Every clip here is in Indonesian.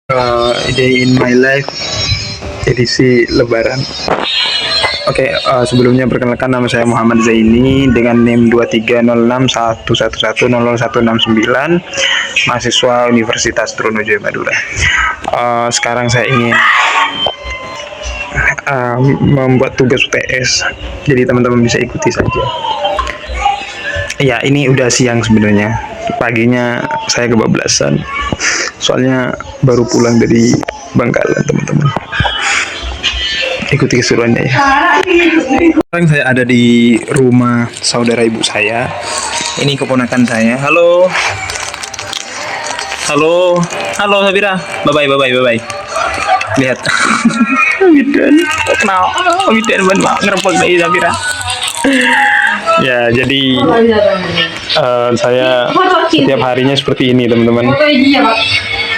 Day in my life edisi Lebaran. Oke, sebelumnya perkenalkan nama saya Muhammad Zaini dengan NIM 2306111000169, mahasiswa Universitas Trunojoyo Madura. Sekarang saya ingin membuat tugas UTS, jadi teman-teman bisa ikuti saja. Ya, ini udah siang sebenarnya. Paginya saya kebablasan, soalnya baru pulang dari Bangkalan, teman-teman. Ikuti keseruannya ya. Sekarang saya ada di rumah saudara ibu saya. Ini keponakan saya. Halo. Halo. Halo Sabira. Bye bye. Lihat. Amidan. Kenal. Amidan ban ngerempek dari Sabira. Ya, jadi saya setiap harinya seperti ini, teman-teman.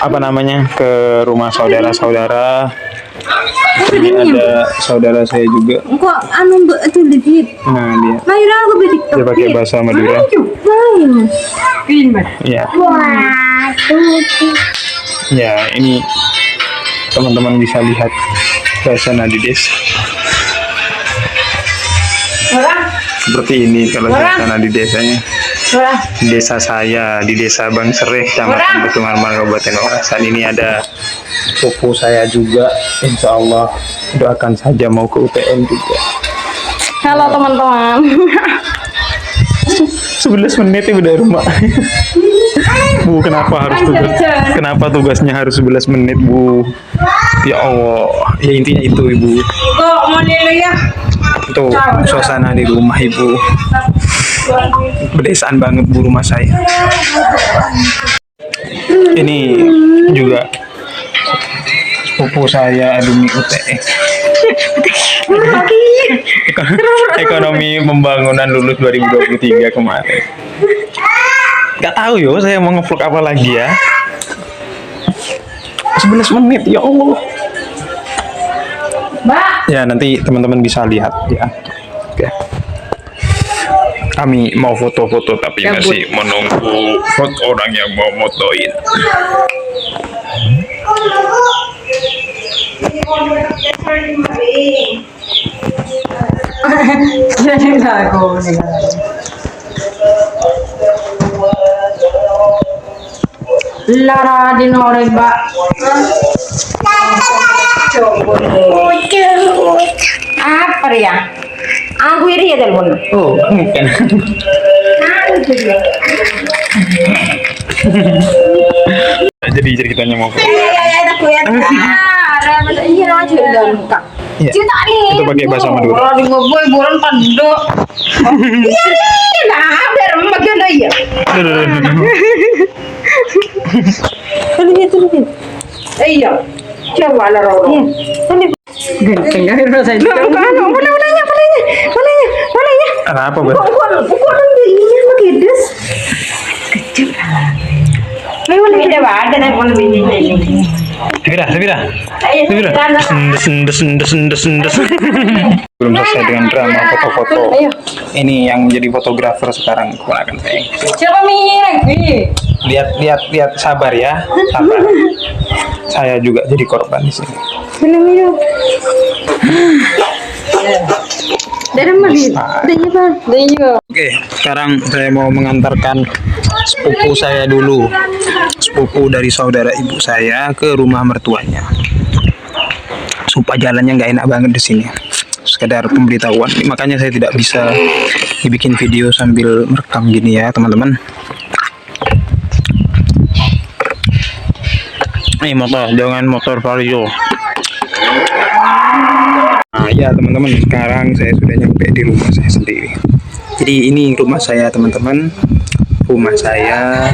Apa namanya, ke rumah saudara-saudara. Ini ada saudara saya juga. Kok anu itu dikit. Nah, dia pakai bahasa Madura. Ya. Ya, ini teman-teman bisa lihat suasana di desa. Seperti ini kalau suasana di desanya. Di desa saya, di desa Bang Sereh, Kecamatan Batu Marmar, Kabupaten Warasan. Ini ada sepupu saya juga. Insya Allah doakan saja mau ke UTN juga. Halo teman-teman. 11 menit udah rumah. Bu, kenapa tugasnya harus 11 menit, Bu? Ya Allah, ya intinya itu, Ibu. Tuh suasana di rumah Ibu. Pedesaan banget, Bu, rumah saya. Ini juga sepupu saya alumni UTE. Ekonomi pembangunan lulus 2023 kemarin. Gak tahu yo, saya mau ngevlog apa lagi ya. 11 menit, ya Allah. Ya, nanti teman-teman bisa lihat ya. Oke. Kami mau foto-foto tapi masih menunggu foto orang yang mau motoin. Lara di Noreba. Apa ya? Aku iri ya telepon. Oh, bukan. Jadi ceritanya mau foto. Itu pakai bahasa Madura. Orang di ngoboy bulan pando. Iya, nah, biar bagian aja. Iya, coba lah Roro. Ganteng kan rasa itu. Boleh. Apa, Bu? Pukul ini begides. Kecil. Ayo ada ada nih mau lebih ini. Sabira. Des. Belum selesai dengan drama foto-foto. Ini yang jadi fotografer sekarang keponakan saya. Siapa mirip? Lihat, sabar ya. Sabar. Saya juga jadi korban di sini. Minum. Dari mana? Dari Oke, sekarang saya mau mengantarkan sepupu saya dulu. Sepupu dari saudara ibu saya ke rumah mertuanya. Sumpah jalannya nggak enak banget di sini. Sekedar pemberitahuan. Makanya saya tidak bisa dibikin video sambil merekam gini ya, teman-teman. Jangan motor Vario. Nah, ya teman-teman, sekarang saya sudah nyampe di rumah saya sendiri. Jadi ini rumah saya, teman-teman. Rumah kecil saya.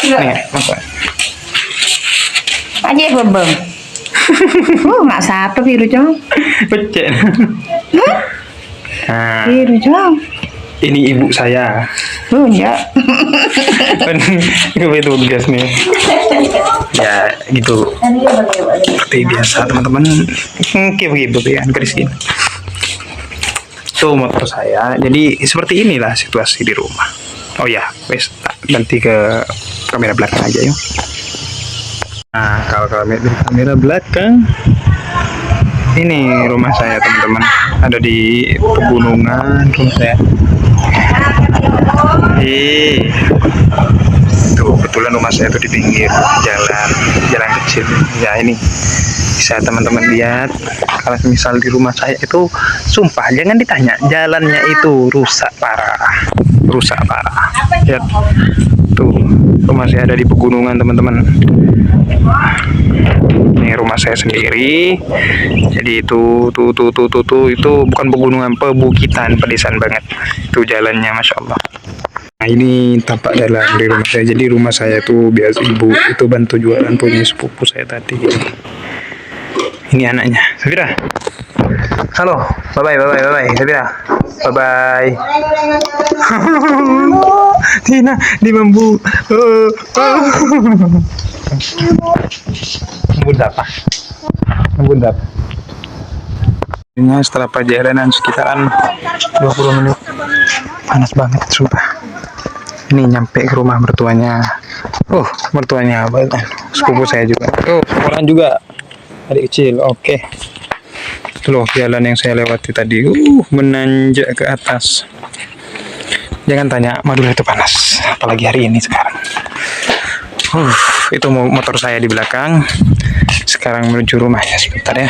Nih, masa? aja bebeng. Mak satu biru jong. Pecet. Nah, Biru jong. ini ibu saya. Ya. Itu gas nih. Ya gitu. Seperti biasa, teman-teman. Kayak begitu ya, Kristin. Itu motor saya. Jadi seperti inilah situasi di rumah. Oh ya, wes ganti ke kamera belakang aja yuk. Nah, kalau kamera belakang, ini rumah saya teman-teman. Ada di pegunungan rumah saya. Tuh kebetulan rumah saya tuh di pinggir jalan kecil. Ya ini bisa teman-teman lihat. Kalau misal di rumah saya itu, sumpah jangan ditanya, jalannya itu rusak parah. Lihat tuh, rumah saya ada di pegunungan teman-teman. Ini rumah saya sendiri. Jadi itu bukan pegunungan, pebukitan, pedesaan banget. Itu jalannya, masya Allah. Nah ini tampak jalan di rumah saya. Jadi rumah saya itu biasa ibu itu bantu jualan punya sepupu saya tadi. Ini anaknya, Safira. Halo, bye bye, Safira. Bye bye. Tina di bambu. Ngebut apa? Ini setelah perjalanan sekitaran 20 menit. Panas banget, sumpah. Ini nyampe ke rumah mertuanya. Mertuanya apa? Sepupu saya juga. Orang juga. Adik kecil, oke. Loh, jalan yang saya lewati tadi, menanjak ke atas. Jangan tanya, Madura itu panas. Apalagi hari ini sekarang. Itu motor saya di belakang. Sekarang menuju rumah ya, sebentar ya.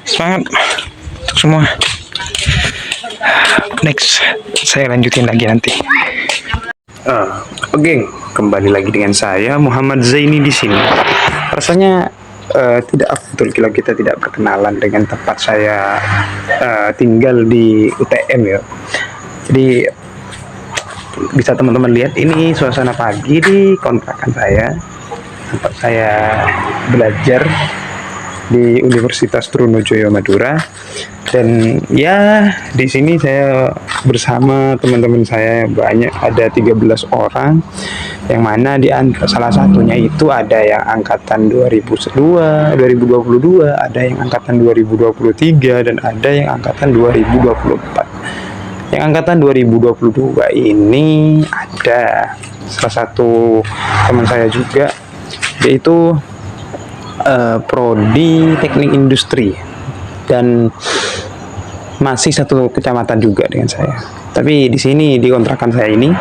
Semangat untuk semua. Next, saya lanjutin lagi nanti. Oke, kembali lagi dengan saya Muhammad Zaini di sini. Rasanya tidak afdol kalau kita tidak berkenalan dengan tempat saya tinggal di UTM ya. Jadi bisa teman-teman lihat ini suasana pagi di kontrakan saya, tempat saya belajar di Universitas Trunojoyo Madura. Dan ya di sini saya bersama teman-teman saya banyak, ada 13 orang, yang mana di salah satunya itu ada yang angkatan 2022, ada yang angkatan 2023, dan ada yang angkatan 2024. Yang angkatan 2022 ini ada salah satu teman saya juga, yaitu prodi teknik industri, dan masih satu kecamatan juga dengan saya. Tapi di sini di kontrakan saya ini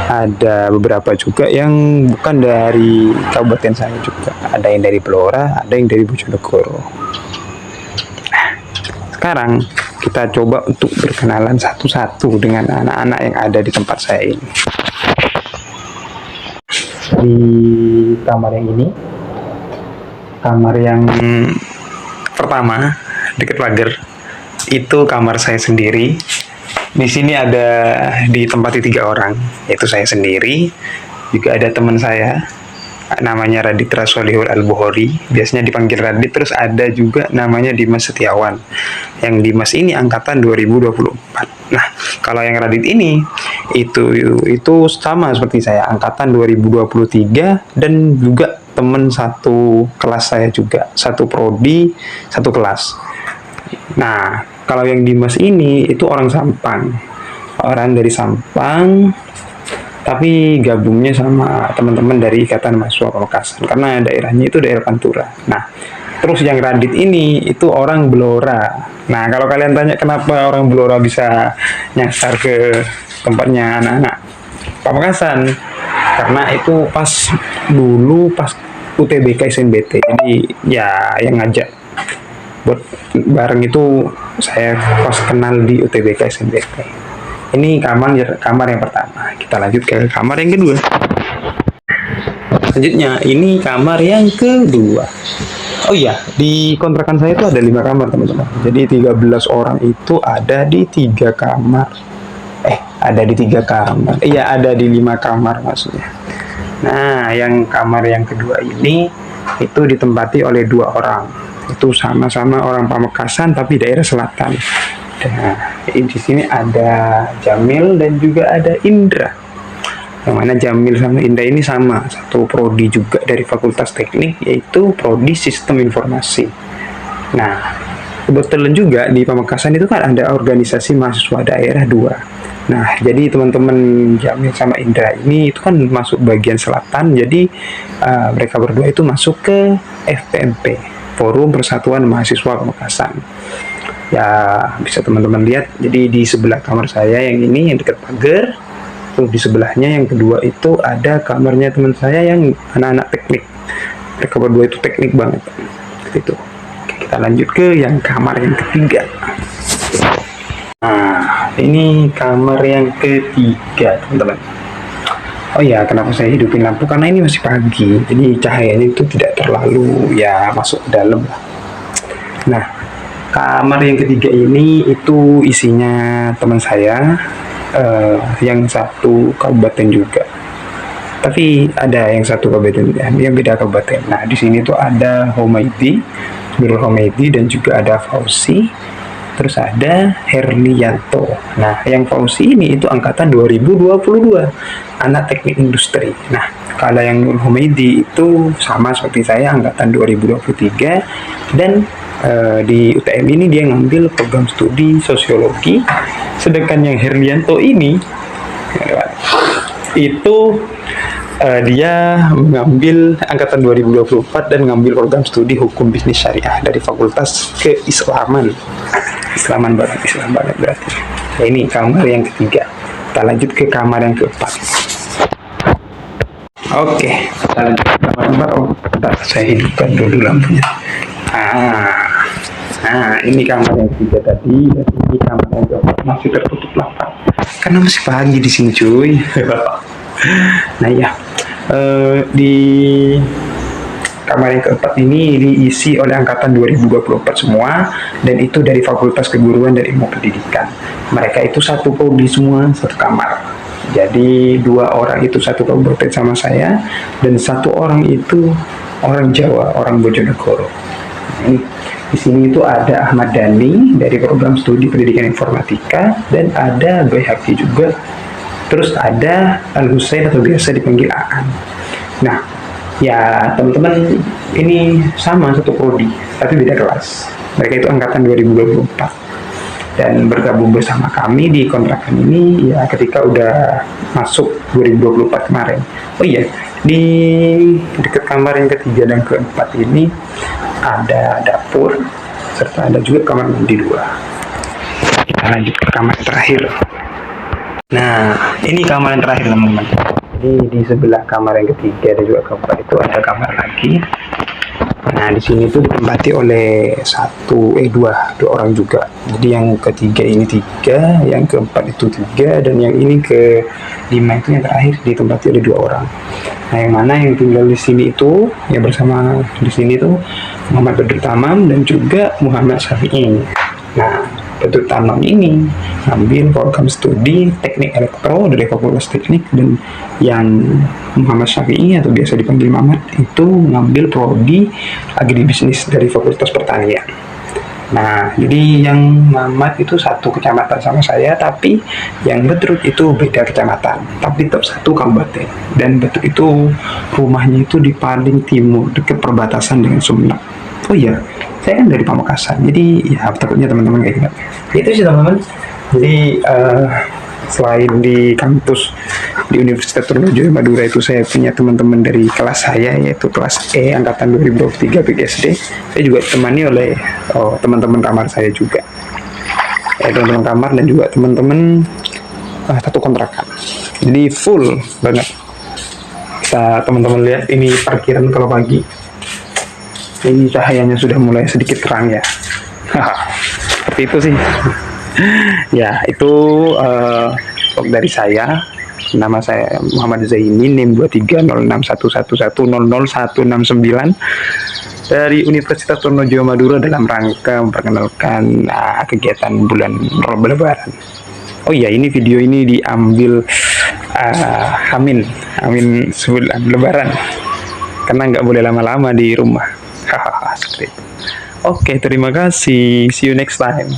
ada beberapa juga yang bukan dari kabupaten saya juga. Ada yang dari Blora, ada yang dari Bojonegoro. Nah, sekarang kita coba untuk berkenalan satu-satu dengan anak-anak yang ada di tempat saya ini. Di kamar yang ini, kamar yang pertama dekat pagar, itu kamar saya sendiri. Di sini ada ditempati 3 orang, yaitu saya sendiri, juga ada teman saya namanya Raditra Solihul Al-Bukhari, biasanya dipanggil Radit. Terus ada juga namanya Dimas Setiawan, yang Dimas ini angkatan 2024. Nah, kalau yang Radit ini itu sama seperti saya, angkatan 2023, dan juga teman satu kelas saya juga, satu prodi, satu kelas. Nah, kalau yang Dimas ini itu orang Sampang, orang dari Sampang, tapi gabungnya sama teman-teman dari Ikatan Mahasiswa Pamekasan, karena daerahnya itu daerah Pantura. Nah, terus yang Radit ini itu orang Blora. Nah, kalau kalian tanya kenapa orang Blora bisa nyasar ke tempatnya anak-anak Pamekasan, karena itu pas UTBK SNBT, jadi ya yang ngajak buat bareng itu saya pas kenal di UTBK SNBT. Ini kamar yang pertama. Kita lanjut ke kamar yang kedua. Selanjutnya ini kamar yang kedua. Oh iya, di kontrakan saya itu ada 5 kamar teman-teman. Jadi 13 orang itu ada di 3 kamar. Ada di 3 kamar. Iya, ada di 5 kamar maksudnya. Nah, yang kamar yang kedua ini itu ditempati oleh 2 orang. Itu sama-sama orang Pamekasan tapi daerah selatan. Nah, di sini ada Jamil dan juga ada Indra. Yang mana Jamil sama Indra ini sama, satu prodi juga dari Fakultas Teknik, yaitu prodi Sistem Informasi. Nah, kebetulan juga di Pamekasan itu kan ada organisasi mahasiswa daerah 2. Nah, jadi teman-teman Jamil sama Indra ini itu kan masuk bagian selatan, jadi mereka berdua itu masuk ke FPMP, Forum Persatuan Mahasiswa Pamekasan. Ya, bisa teman-teman lihat, jadi di sebelah kamar saya yang ini, yang dekat pagar, terus di sebelahnya yang kedua itu ada kamarnya teman saya yang anak-anak teknik. Mereka berdua itu teknik banget. Gitu. Oke, kita lanjut ke yang kamar yang ketiga. Nah, ini kamar yang ketiga, teman-teman. Oh ya, kenapa saya hidupin lampu? Karena ini masih pagi, jadi cahayanya itu tidak terlalu ya masuk ke dalam lah. Nah, kamar yang ketiga ini itu isinya teman saya, yang satu kabupaten juga. Tapi ada yang satu kabupaten, yang beda kabupaten. Nah, di sini tuh ada Humaydi, Nurul Humaydi, dan juga ada Fauzi. Terus ada Herlianto. Nah, yang Fauzi ini itu angkatan 2022, anak teknik industri. Nah, kalau yang Nurul Humaydi itu sama seperti saya, angkatan 2023, dan di UTM ini dia ngambil program studi sosiologi. Sedangkan yang Herlianto ini itu dia mengambil angkatan 2024 dan ngambil program studi hukum bisnis syariah dari Fakultas Keislaman. Islam banget berarti. Nah, ini kamar yang ketiga. Kita lanjut ke kamar yang keempat. Oke, kita lanjut ke kamar keempat. Oh, bentar, saya hidupkan dulu lampunya. Nah, ini kamar yang ketiga tadi, dan ini kamar yang keempat masih tertutup rapat. Karena masih pagi di sini, cuy. Nah ya, di kamar yang keempat ini diisi oleh angkatan 2024 semua, dan itu dari Fakultas Keguruan dan Ilmu Pendidikan. Mereka itu satu prodi semua, satu kamar. Jadi 2 orang itu satu kabupaten sama saya, dan 1 orang itu orang Jawa, orang Bojonegoro. Ini di sini itu ada Ahmad Dhani dari program studi pendidikan informatika, dan ada Bayhaqi juga. Terus ada Al Husain atau biasa dipanggil Aan. Nah, ya teman-teman ini sama satu prodi, tapi beda kelas. Mereka itu angkatan 2024 dan bergabung bersama kami di kontrakan ini ya ketika udah masuk 2024 kemarin. Oh iya, di dekat kamar yang ketiga dan keempat ini ada dapur serta ada juga kamar mandi 2. Kita lanjut ke kamar yang terakhir. Nah, ini kamar yang terakhir teman-teman. Jadi di sebelah kamar yang ketiga dan juga keempat itu ada kamar lagi. Nah, di sini tuh ditempati oleh dua orang juga. Jadi yang ketiga ini 3, yang keempat itu 3, dan yang ini ke-5 itu yang terakhir ditempati oleh 2 orang. Nah, yang mana yang tinggal di sini itu ya bersama di sini tuh Muhammad Badrul Tamam dan juga Muhammad Syafi'i. Nah, Badrul Tamam ini ngambil program studi teknik elektro dari Fakultas Teknik, dan yang Muhammad Syafi'i atau biasa dipanggil Mamat itu ngambil prodi agribisnis dari Fakultas Pertanian. Nah, jadi yang Mamat itu satu kecamatan sama saya, tapi yang Badrul itu beda kecamatan, tapi tetap satu kabupaten. Dan Badrul itu rumahnya itu di paling timur, dekat perbatasan dengan Sumeneb. Oh iya, saya kan dari Pamekasan, jadi ya takutnya teman-teman kayak gitu. Itu sih teman-teman. Jadi selain di kampus di Universitas Trunojoyo Madura itu saya punya teman-teman dari kelas saya, yaitu kelas E angkatan 2023 PGSD. Saya juga ditemani oleh teman-teman kamar saya juga, teman-teman kamar dan juga teman-teman satu kontrakan. Jadi full banget. Kita teman-teman lihat ini parkiran kalau pagi. Ini cahayanya sudah mulai sedikit terang ya. Seperti itu sih. Ya, itu vlog dari saya. Nama saya Muhammad Zaini, NIM 230611100169 dari Universitas Trunojoyo Madura dalam rangka memperkenalkan kegiatan bulan Lebaran. Oh iya, ini video ini diambil Amin sebelum Lebaran, karena nggak boleh lama-lama di rumah. Hahaha, seperti itu. Oke, terima kasih. See you next time.